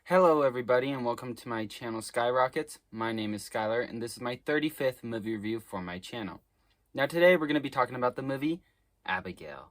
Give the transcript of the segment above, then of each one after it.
Hello everybody and welcome to my channel Skyrokkets. My name is Skylar and this is my 35th movie review for my channel. Now today we're going to be talking about the movie Abigail.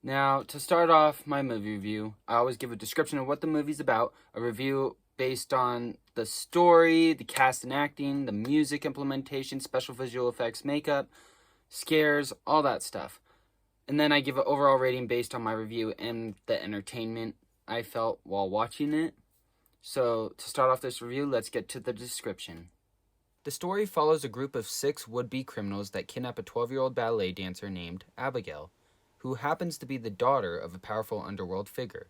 Now to start off my movie review, I always give a description of what the movie's about, a review based on the story, the cast and acting, the music implementation, special visual effects, makeup, scares, all that stuff. And then I give an overall rating based on my review and the entertainment I felt while watching it. So, to start off this review, let's get to the description. The story follows a group of 6 would-be criminals that kidnap a 12-year-old ballet dancer named Abigail, who happens to be the daughter of a powerful underworld figure.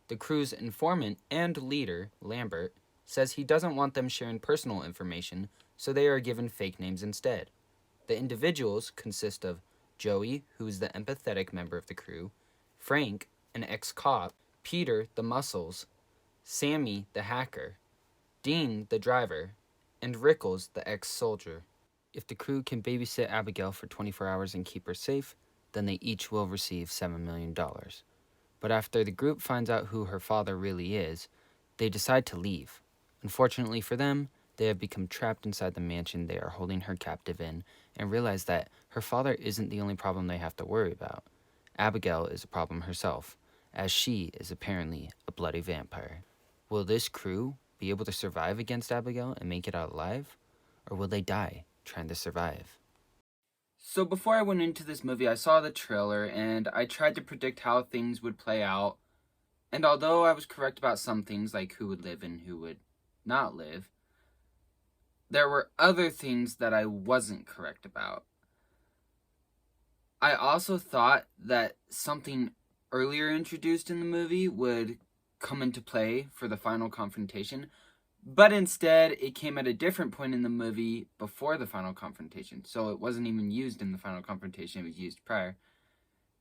The crew's informant and leader, Lambert, says he doesn't want them sharing personal information, so they are given fake names instead. The individuals consist of Joey, who is the empathetic member of the crew, Frank, an ex-cop, Peter, the muscles, Sammy, the hacker, Dean, the driver, and Rickles, the ex-soldier. If the crew can babysit Abigail for 24 hours and keep her safe, then they each will receive $7 million. But after the group finds out who her father really is, they decide to leave. Unfortunately for them, they have become trapped inside the mansion they are holding her captive in and realize that her father isn't the only problem they have to worry about. Abigail is a problem herself, as she is apparently a bloody vampire. Will this crew be able to survive against Abigail and make it out alive? Or will they die trying to survive? So before I went into this movie, I saw the trailer and I tried to predict how things would play out. And although I was correct about some things, like who would live and who would not live, there were other things that I wasn't correct about. I also thought that something earlier introduced in the movie would come into play for the final confrontation, but instead it came at a different point in the movie before the final confrontation, so it wasn't even used in the final confrontation, it was used prior.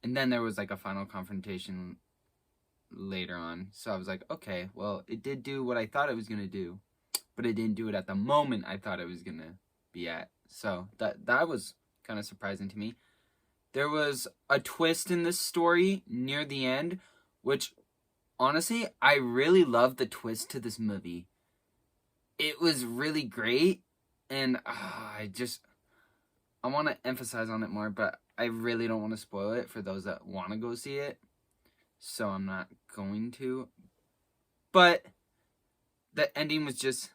And then there was like a final confrontation later on, so I was like, okay, well, it did do what I thought it was going to do, but it didn't do it at the moment I thought it was going to be at, so that was kind of surprising to me. There was a twist in this story near the end, which honestly, I really loved the twist to this movie. It was really great, and I want to emphasize on it more, but I really don't want to spoil it for those that want to go see it, so I'm not going to. But the ending was just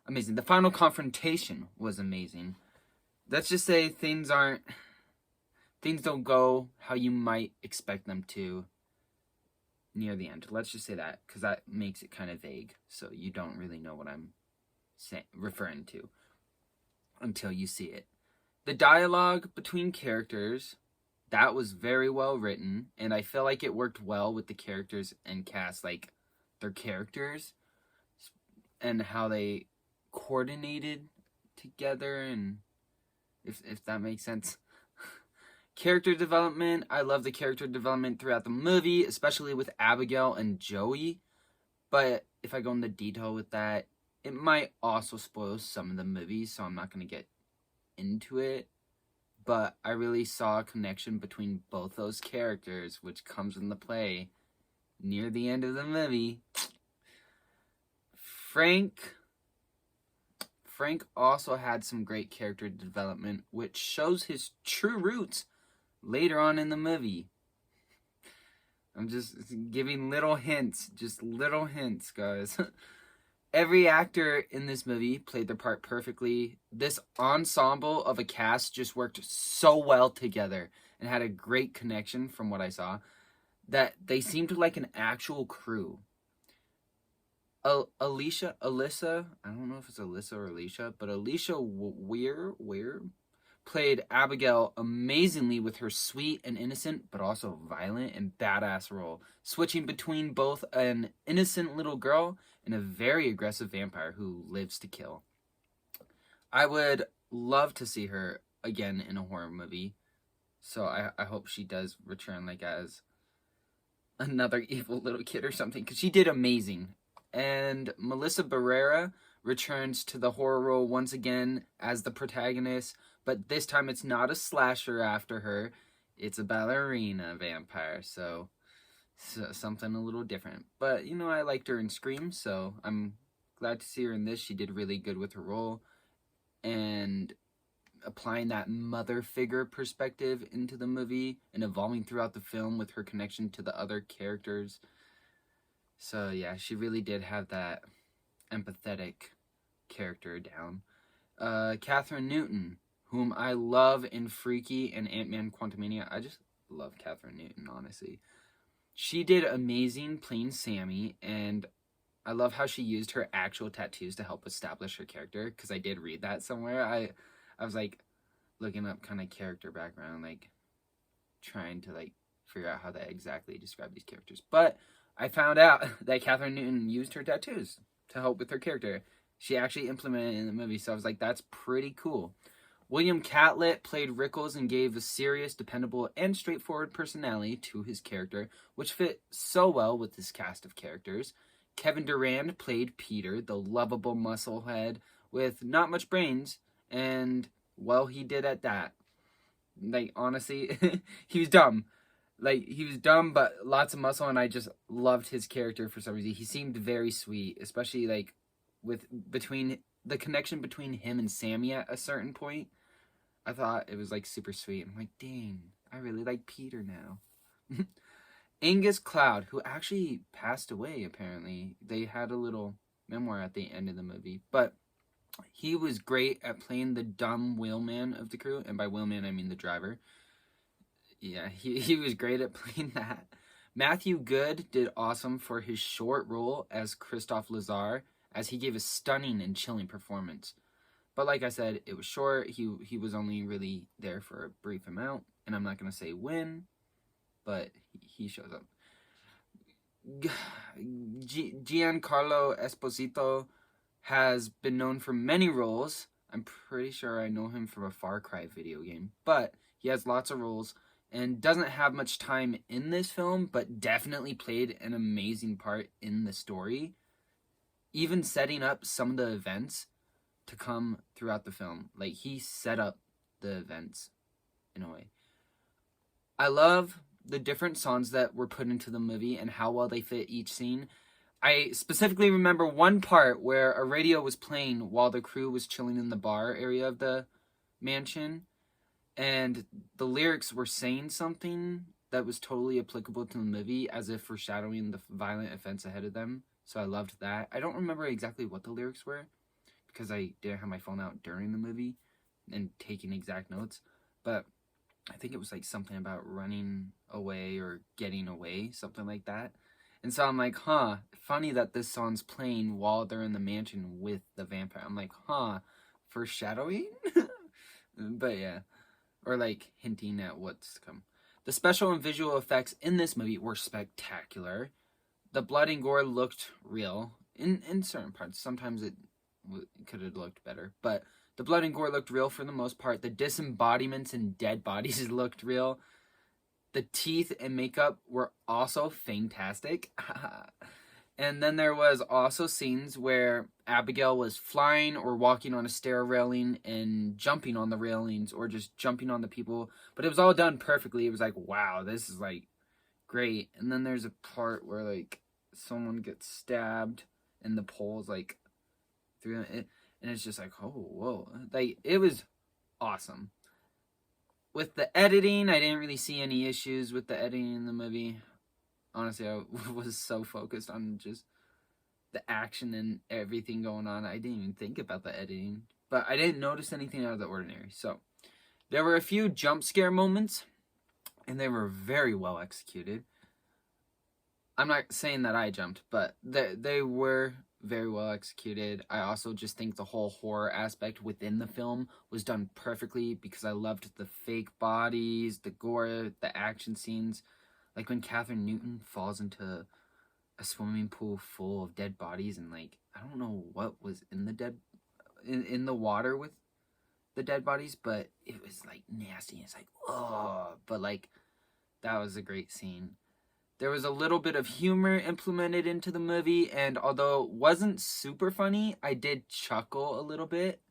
amazing. The final confrontation was amazing. Let's just say things don't go how you might expect them to near the end. Let's just say that, because that makes it kind of vague, so you don't really know what I'm referring to until you see it. The dialogue between characters, that was very well written, and I feel like it worked well with the characters and cast, like their characters and how they coordinated together, and if that makes sense. Character development, I love the character development throughout the movie, especially with Abigail and Joey. But if I go into detail with that, it might also spoil some of the movie, so I'm not going to get into it. But I really saw a connection between both those characters, which comes into play near the end of the movie. Frank also had some great character development, which shows his true roots later on in the movie. I'm just giving little hints, guys. Every actor in this movie played their part perfectly. This ensemble of a cast just worked so well together and had a great connection from what I saw, that they seemed like an actual crew. Alyssa, I don't know if it's Alyssa or Alicia, but Alicia Weir played Abigail amazingly with her sweet and innocent, but also violent and badass role, switching between both an innocent little girl and a very aggressive vampire who lives to kill. I would love to see her again in a horror movie, so I hope she does return, like as another evil little kid or something, because she did amazing. And Melissa Barrera returns to the horror role once again as the protagonist, but this time it's not a slasher after her, it's a ballerina vampire, so something a little different. But, you know, I liked her in Scream, so I'm glad to see her in this. She did really good with her role. And applying that mother figure perspective into the movie and evolving throughout the film with her connection to the other characters. So, yeah, she really did have that empathetic character down. Catherine Newton, whom I love in Freaky and Ant-Man Quantumania. I just love Catherine Newton, honestly. She did amazing playing Sammy, and I love how she used her actual tattoos to help establish her character, because I did read that somewhere. I was, like, looking up kind of character background, like, trying to, like, figure out how to exactly describe these characters. But I found out that Catherine Newton used her tattoos to help with her character. She actually implemented it in the movie, so I was like, that's pretty cool. William Catlett played Rickles and gave a serious, dependable, and straightforward personality to his character, which fit so well with this cast of characters. Kevin Durand played Peter, the lovable musclehead with not much brains, and, well, he did at that. Like, honestly, he was dumb. Like, he was dumb, but lots of muscle, and I just loved his character for some reason. He seemed very sweet, especially, like, between the connection between him and Sammy at a certain point. I thought it was, like, super sweet. I'm like, dang, I really like Peter now. Angus Cloud, who actually passed away, apparently. They had a little memoir at the end of the movie. But he was great at playing the dumb wheelman of the crew. And by wheelman, I mean the driver. Yeah, he was great at playing that. Matthew Good did awesome for his short role as Christophe Lazar, as he gave a stunning and chilling performance. But like I said, it was short. He was only really there for a brief amount. And I'm not going to say when, but he shows up. Giancarlo Esposito has been known for many roles. I'm pretty sure I know him from a Far Cry video game. But he has lots of roles and doesn't have much time in this film, but definitely played an amazing part in the story, even setting up some of the events to come throughout the film. Like, he set up the events in a way. I love the different songs that were put into the movie and how well they fit each scene. I specifically remember one part where a radio was playing while the crew was chilling in the bar area of the mansion, and the lyrics were saying something that was totally applicable to the movie, as if foreshadowing the violent events ahead of them. So I loved that. I don't remember exactly what the lyrics were, because I didn't have my phone out during the movie and taking exact notes. But I think it was like something about running away or getting away, something like that. And so I'm like, funny that this song's playing while they're in the mansion with the vampire. I'm like, foreshadowing? But yeah. Or like hinting at what's to come. The special and visual effects in this movie were spectacular. The blood and gore looked real in certain parts. Sometimes it could have looked better, but the blood and gore looked real for the most part. The disembodiments and dead bodies looked real. The teeth and makeup were also fantastic. And then there was also scenes where Abigail was flying or walking on a stair railing and jumping on the railings or just jumping on the people. But it was all done perfectly. It was like, wow, this is like great. And then there's a part where like someone gets stabbed and the pole's like through it. And it's just like, oh, whoa. Like, it was awesome. With the editing, I didn't really see any issues with the editing in the movie. Honestly, I was so focused on just the action and everything going on. I didn't even think about the editing. But I didn't notice anything out of the ordinary. So, there were a few jump scare moments, and they were very well executed. I'm not saying that I jumped, but they were very well executed. I also just think the whole horror aspect within the film was done perfectly, because I loved the fake bodies, the gore, the action scenes. Like when Catherine Newton falls into a swimming pool full of dead bodies, and like, I don't know what was in the water with the dead bodies, but it was like nasty. It's like, oh, but like, that was a great scene. There was a little bit of humor implemented into the movie, and although it wasn't super funny, I did chuckle a little bit.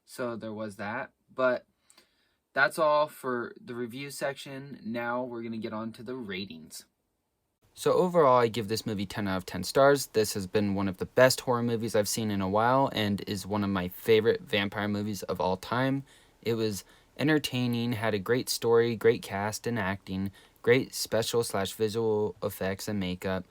So there was that. But that's all for the review section. Now we're going to get on to the ratings. So overall, I give this movie 10 out of 10 stars. This has been one of the best horror movies I've seen in a while and is one of my favorite vampire movies of all time. It was entertaining, had a great story, great cast and acting, great special/visual effects and makeup,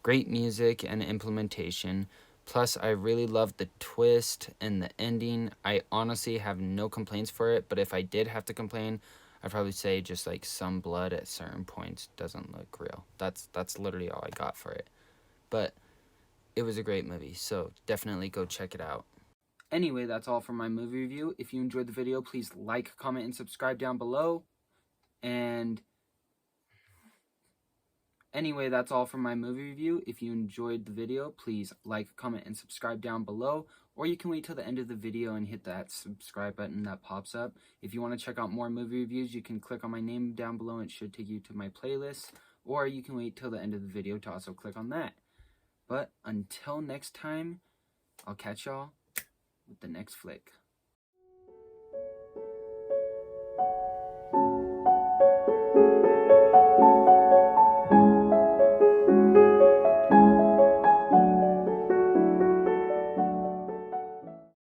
great music and implementation. Plus, I really loved the twist and the ending. I honestly have no complaints for it, but if I did have to complain, I'd probably say just like some blood at certain points doesn't look real. That's literally all I got for it. But it was a great movie, so definitely go check it out. Anyway, that's all for my movie review. If you enjoyed the video, please like, comment, and subscribe down below. And anyway, that's all for my movie review. If you enjoyed the video, please like, comment, and subscribe down below. Or you can wait till the end of the video and hit that subscribe button that pops up. If you want to check out more movie reviews, you can click on my name down below and it should take you to my playlist. Or you can wait till the end of the video to also click on that. But until next time, I'll catch y'all with the next flick.